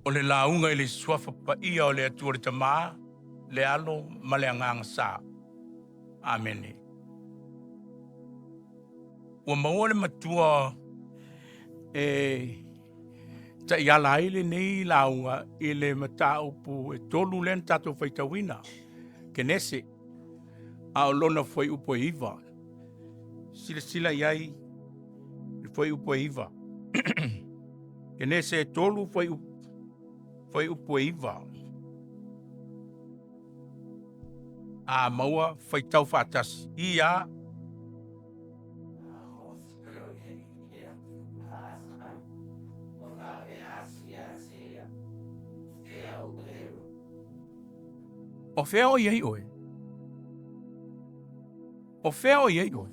o le launga i le suafa paia o le atua le tamaa, le alo ma le anganga sa. Amene. Ua maua le matua ta iala ile nei launga i le Matau pu e tolu len tato faitawina. Kenese. A o lona foi upo iwa. Sila iai foi upo iwa. Kenese tolu foi upo iwa. A maua foi tau fatas. Ia. O feo iei oe. O feo iei oe.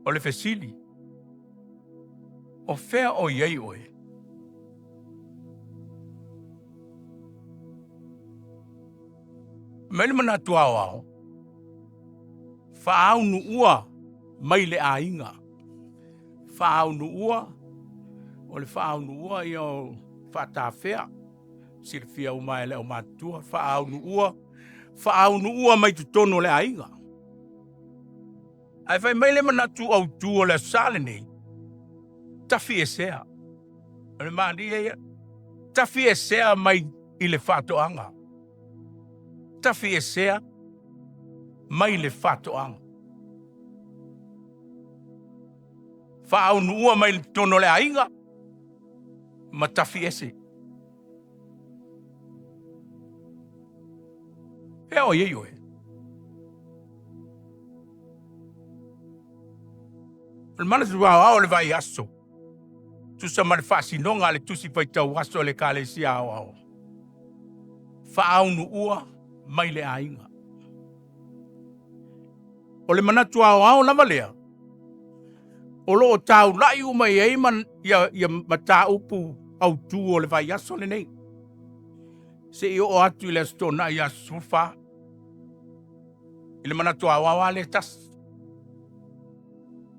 O le fesili. O feo iei oe. Mele manatu au. Faau nu ua mai le ainga. Faau nu ua. O le faau nu ua i o faatafea. Sirfia umai le o matua. Faau nu ua. Faau nu ua mai tutono le ainga. Ai fai mai le Manatu Autu o le sale nei. TAFI'ESEA. O le maani e TAFI'ESEA mai i le fatoanga. TAFI'ESEA mai le fatoanga. Faau nu ua mai le tono le ainga. Ma TAFI'ESE. Eo iei oe. Le mana tu au le vai aso. Tu sa male fasinonga le tusi fai tau aso le kalesia au. Faau nu ua mai le ainga. O le Manatu au lava lea. O lo tau lai umai ei man ia Matau Autu o le vai aso le nei. Se i o atu i le stona ia sufa. I le Manatu au le tas.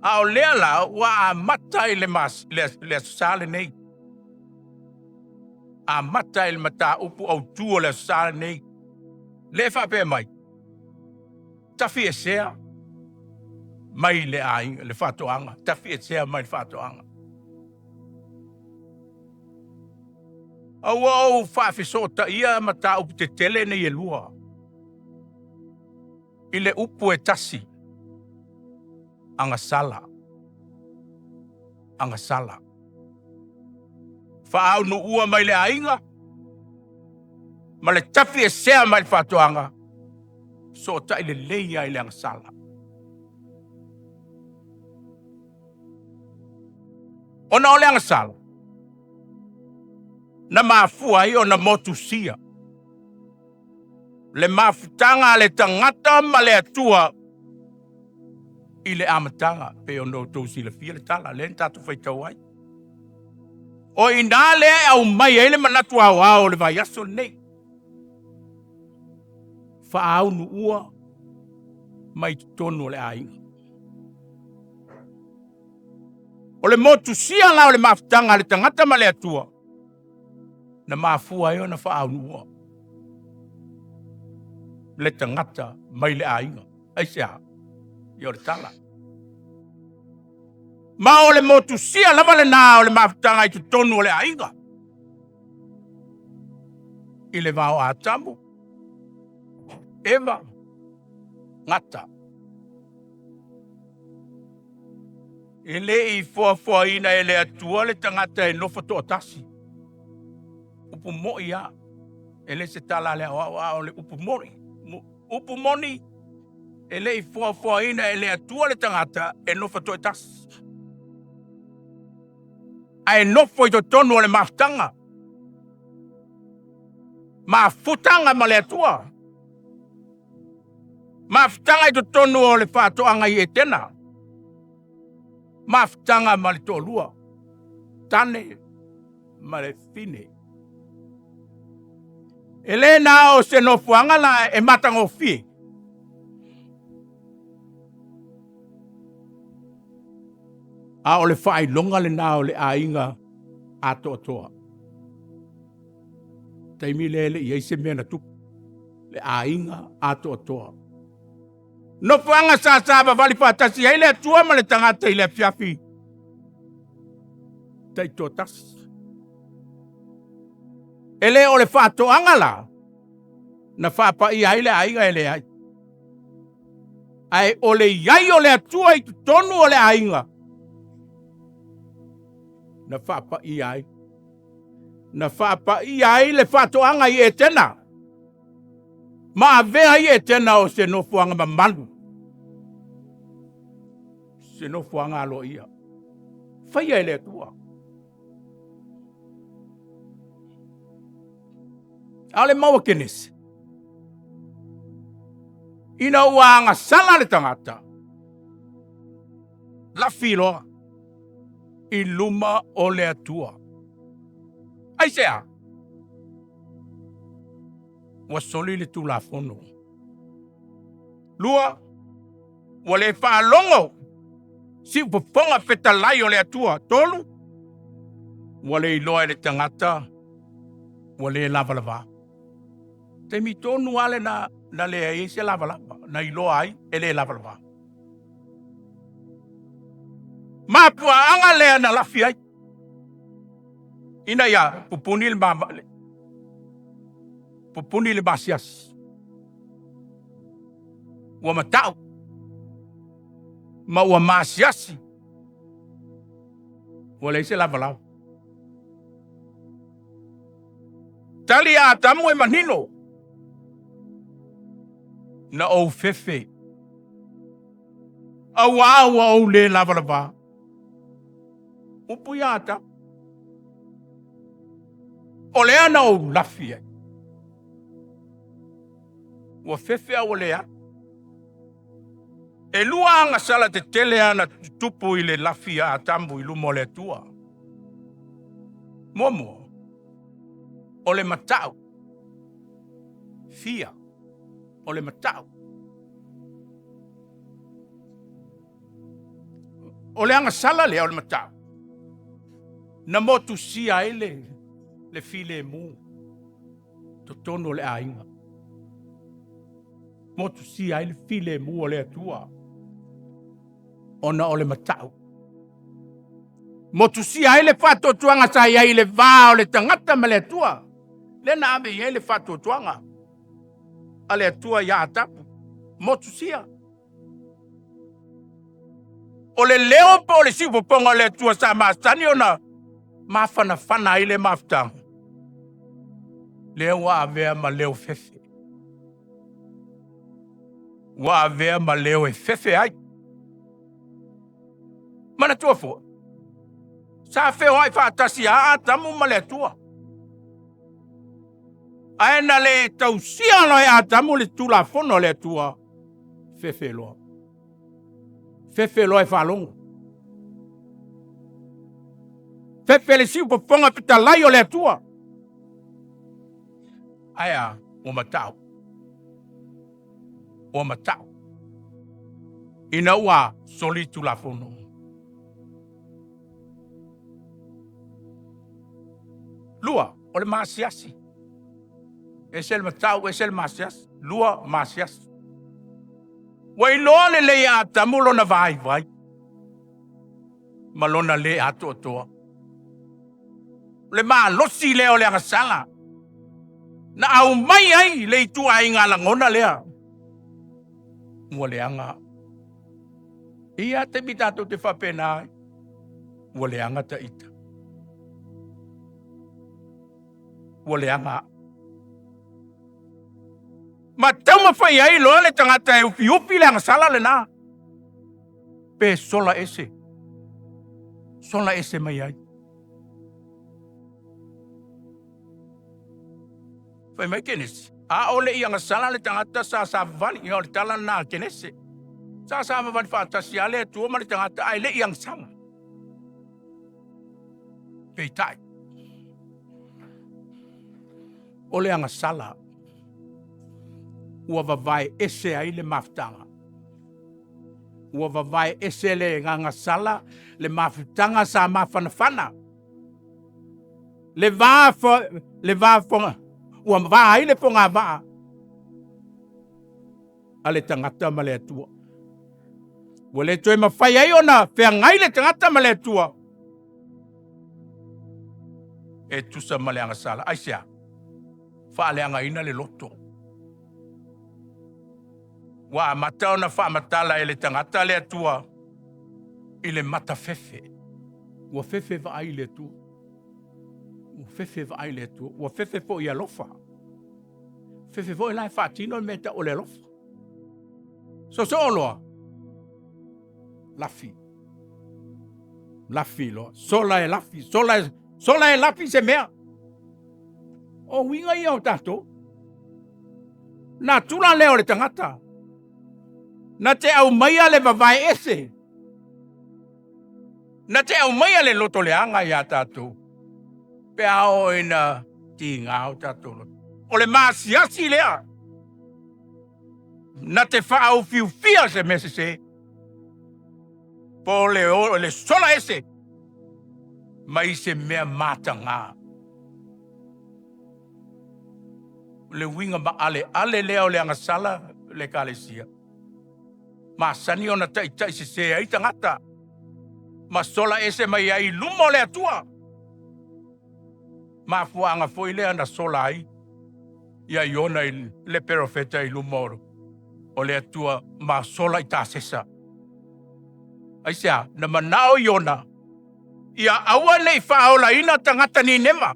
A o lea la wa a mata i le sale nei. A mata i le Matau Autu o le sale nei. Le faapea mai. TAFI'ESEA mai le ainga, le fatoanga. TAFI'ESEA mai le fatoanga. Au faafesota ia Matau te tele nei e lua. I le upu e tasi. Anga sala. Anga sala. Faau nu ua mai le ainga. Ma le TAFI'ESEA mai le fatoanga. So ta i le leia i le anga sala. Ona o le anga sala. Na mafua i o na motusia. Le mafutanga le tangata ma le atua. I le amatanga pe o no tau sila fia le tala. Le tatu fai tau ai. O ina le au mai e le Manatu au le vai aso nei. Faau nu ua mai tono le ainga. O le motu sia la o le mafutanga le tangata ma le atua. Na mafua e o na faau nu ua. Le tangata mai le ainga. Ai sea. I o le tala. Ma o le motu sia lava le nā o le mafutanga i tu tonu o le ainga. I le vau Atamu. Eva. Ngata. E le i fua ina e le atua le tangata e nofa to atasi. Upu mo ia. E le se tala le o le upu mori. Upu moni. E le i fua ina e le atua le tangata e nofa to atasi. Ai nofo i to tonu o le mafutanga. Mafutanga ma le atua. Mafutanga i to tonu o le fatoanga i e tena. Mafutanga ma le tolua. Tane ma le fine. E le na o se nofuanga la e matango fie. A o le fai longa le na o le ainga atoa. taimi le ia ise mena tupu. Le ainga atoa. No fuanga sa vali fatasi ai le atua ma le tangata i le fiafi. Tai totas. Ele o le fatoanga la. Na faapea ai le ainga ele ai. Ai o le iai o le atua i tonu o le ainga. Na faapea ai. Na faapea ai le fatoanga i etena. Ma avea i etena o se no fuanga mamalu. Se no fuanga alo ia. Fai ai le atua. Ale maua Kenese. Ina uanga sala le tangata. La filoa. I luma o le atua. Ai sea. Wa soli le tulafono. Lua. Wa le whaalongo. Si upoponga fetalai o le atua. Tolu. Wa le iloa le tangata. Wa le lavalava. Te mi tonu ale na le ai se lavalava. Na iloa ai ele lavalava. Mapua anga lea na lafi ai. Ina ya pupuni le mama. Pupuni le basias. Wa matau. Ma wa masiasi. Wa le se lavalau. Tali Atamu e manino. Na o fefe. Awa o le lavalava. Upuyata. O lea na o lafi ai. Wa fefe a o lea. E lua anga sala te tele ana tupu i le lafi a Atamu i lumo le atua. Momo. O le matau. Fia. O le matau. O le anga sala le o le matau. Na motu sia ele. Le file mu. Totono le ainga. Motu sia ele file mu o le atua. Ona o le matau. Motu sia ele fato tuanga sa ia ile va o le tangata ma le atua. Le na ave ia ile fato tuanga. Ale atua ia atapu. Motu sia. O le leo pa o le sipo ponga le atua sa maastani ona. Mafana ile maftang. Leo wa avea ma leo fefe. Wa avea ma leo e fefe ai. Manatu Autu. Sa feo ai faatasi a Atamu ma le atua. Aena le tausia no e Atamu le tulafono le atua. Fefe loa. Fefe loa e whalongo. Fefe le siu poponga pita lai o le atua. Aia, o matau. O matau. Ina ua soli tulafono. Lua, o le masiasi. Ese el matau, ese el masias. Lua, masias. Wailoa le Atamu lona vai. Malona le atoa. Le losi leo le angasala. Na au mai ai le itu ai ngala ngona lea. Mua le anga. Ia te bitato te faapea. Mua le anga ta ita. Mua le anga. Ma tau mawhai ai loa le tangata e upi le angasala le na. Pe sola ese. Sola ese mai ai. Fai mai Kenese. A ole i angasala le tangata sa vani. Ia le tala na Kenese. Sa vani faatasi ale atua ma le tangata ai le i angasala. Peitai. Ole angasala. Ua vavai ese ai le maftanga. Ua vavai ese le angasala le maftanga sa mafanafana. Le va fonga. ua vaa ile po ngā vaa. Ale tangata ma le atua. Ua le toe mawhai ai ona whea ngai le tangata ma le atua. E tusa ma le angasala. Aisea, wha le anga ina le loto. Wa matau na wha matala e le tangata le atua. I le mata fefe. Ua fefe va ai le atua. Ua fefe va ai le atua. Ua fefe po i alofa. Fefe po i lai whaatino me ta o le alofa. So oloa. Lafi. Lafi loa. Sola e lafi. Sola e lafi se mea. O winga ia o tato. Na tula leo le tangata. Na te au maia le vavai ese. Na te au maia le loto le anga ia tato. Pe ao ina ti ngao tato. O le maasiasi lea. Na te whaau fiu fia se mese se. Po le sola ese. Mai se mea mata ngā. Le winga ma ale leo le angasala le kalesia. Ma sani ona tai se ai tangata. Ma sola ese mai ai lumo le atua. Ma fuanga foi le ana sola ai. Ia iona le perofeta i lumoro. O le atua ma sola i tāsesa. Aisea, na manao iona. Ia aua nei whaola ina tangata ni nema.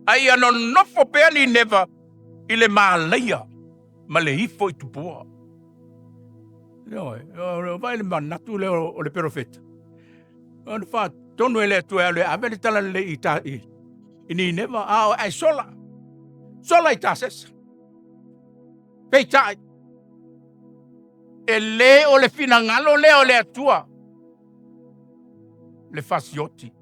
Ai ano nofo pea ni neva. I le maalaia. Ma le hifo i tupua. Vai le manatu leo o le perofeta. Ono wha tonu e le atua le avele tala le i ta i. Ini neva ai sola. Sola i tāsesa. Peitai. E le o le finangalo le o le atua. Le fasioti.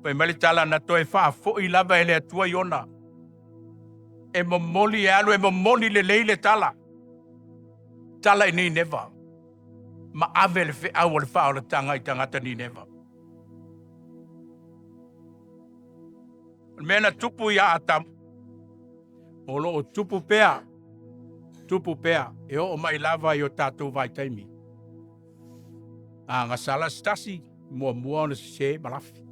Pai mali tala na toe faa fo i lava e le atua iona. E momoli e alu e momoli le leile tala. Tala i ni neva. Ma ave le fe au le faa o le tanga i tangata ni neva. Mena tupu ia Atamu. Olo o tupu pea. Tupu pea. E o mai lava i o tātou vai taimi. A ngasala stasi. Mua ona se malafi.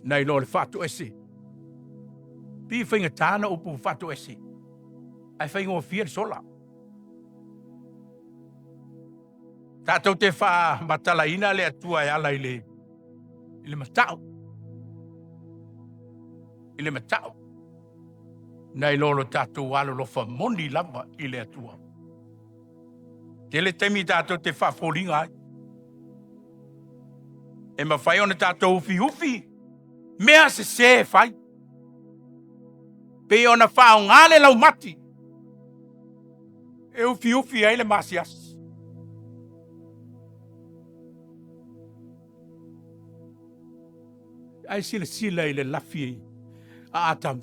Nei lo le fatu ese. Pi whainga tāna upu fatu ese. Ai whainga o fia sola. Tātou te wha matala ina le atua e ala i le matau. I le matau. Nei lolo tātou walo lo wha moni lava i le atua. Te le temi tātou te wha fōringa ai. E ma whai ona tātou ufi. Mea se whai. Pe ona whao ngāle lau mati. E ufi ai le masias. Ai sila i le lafi a Atamu.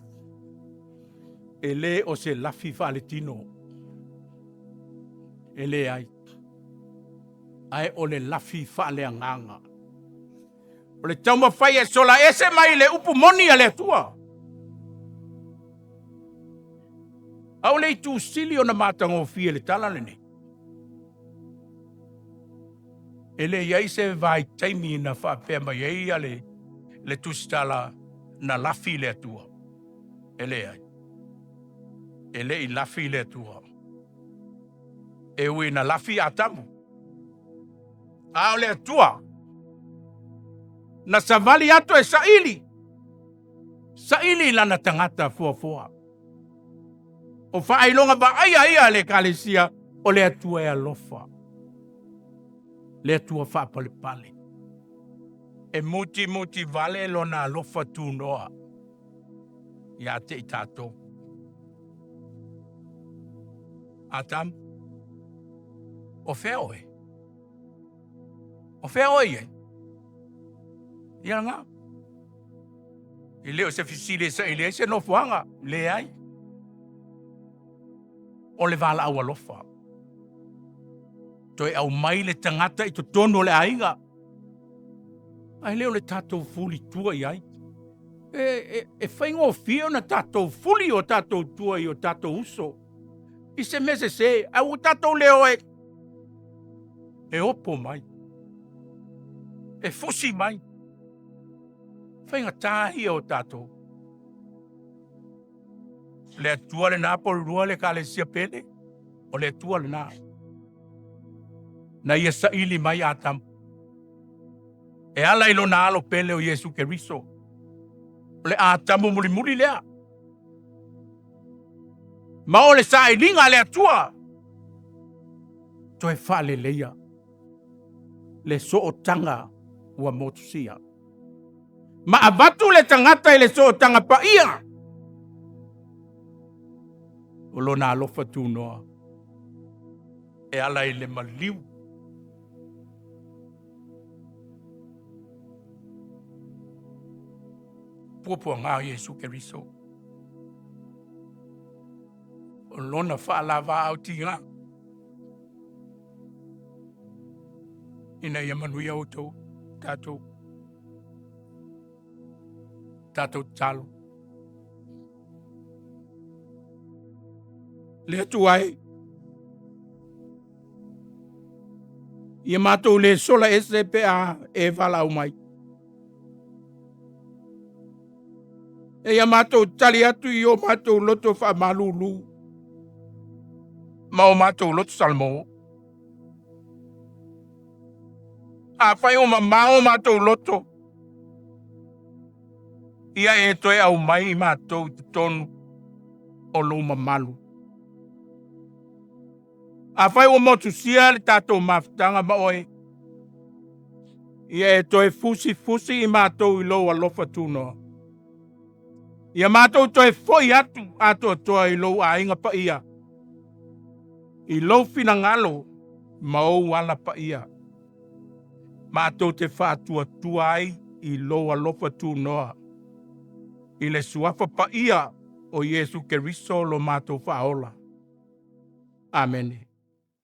E le o se lafi whaletino. E le ai. Ai o le lafi whalea nganga. O le tauma whai e sola ese mai le upu moni a le atua. Au le tu sili o na mātango fia le talane ne. E le iai se vai taimi na faapea mai ei a le tustala na lafi le atua. E le ai. E le i lafi le atua. E ui na lafi Atamu. Au le atua. Na savali ato e saili. Saili lana tangata fua. O whaelonga ba ai le kalesia o le atua e alofa. Le atua whapalepale. E muti vale lona alofa tu noa. Ia te i tātou. Atamu. O whea oe. O whea oe e. Ia ngā. I leo se fisile sa i le se no fuanga. Le ai. O le valaau alofa. Toi au mai le tangata i to tono le ainga. Ai leo le tātou fuli tua i ai. E whaingo fio na tātou fuli o tātou tua i o tātou uso. I se mese se, au tātou leo e opo mai. E fusi mai. Whainga tāhi o tātou. Le atua le nā por rua le ka le sia pele. O le atua le nā. Na ia sa ili mai Atamu. E ala ilo na alo pele o Yesu Keriso. Le Atamu muri lea. Ma o le sa ilinga le atua. Toe wha le leia. Le so o tanga ua motusia. Ma avatu le tangata i le so o tanga pa ia. O lo na alofa tu noa. E ala i le maliu. Puapua ngā Yesu Keriso. O lona whaalava au ti ngā. Ina ia manuia o tau, tātou. Tātou talo. Le atu ai. Ia mātou le sola ese pe a e valaau mai. E ia mātou tali atu i o mātou loto wha malulu. Ma o mātou loto salmo. A whai o mamao mātou loto. Ia e toe au mai mātou tonu o lo mamalu. A whai o motu sia le tātou mawhtanga ma oe. Ia e toe fusi i mātou i lo alofa tūnoa. Ia mātou toe foi atu ato toa i lo a inga pa ia. I lo fina ngalo ma o wala pa ia. Mātou te whātua tuai i lo alofa tūnoa. I le suafa pa ia o Yesu Keriso lo mātou whaola. Amen.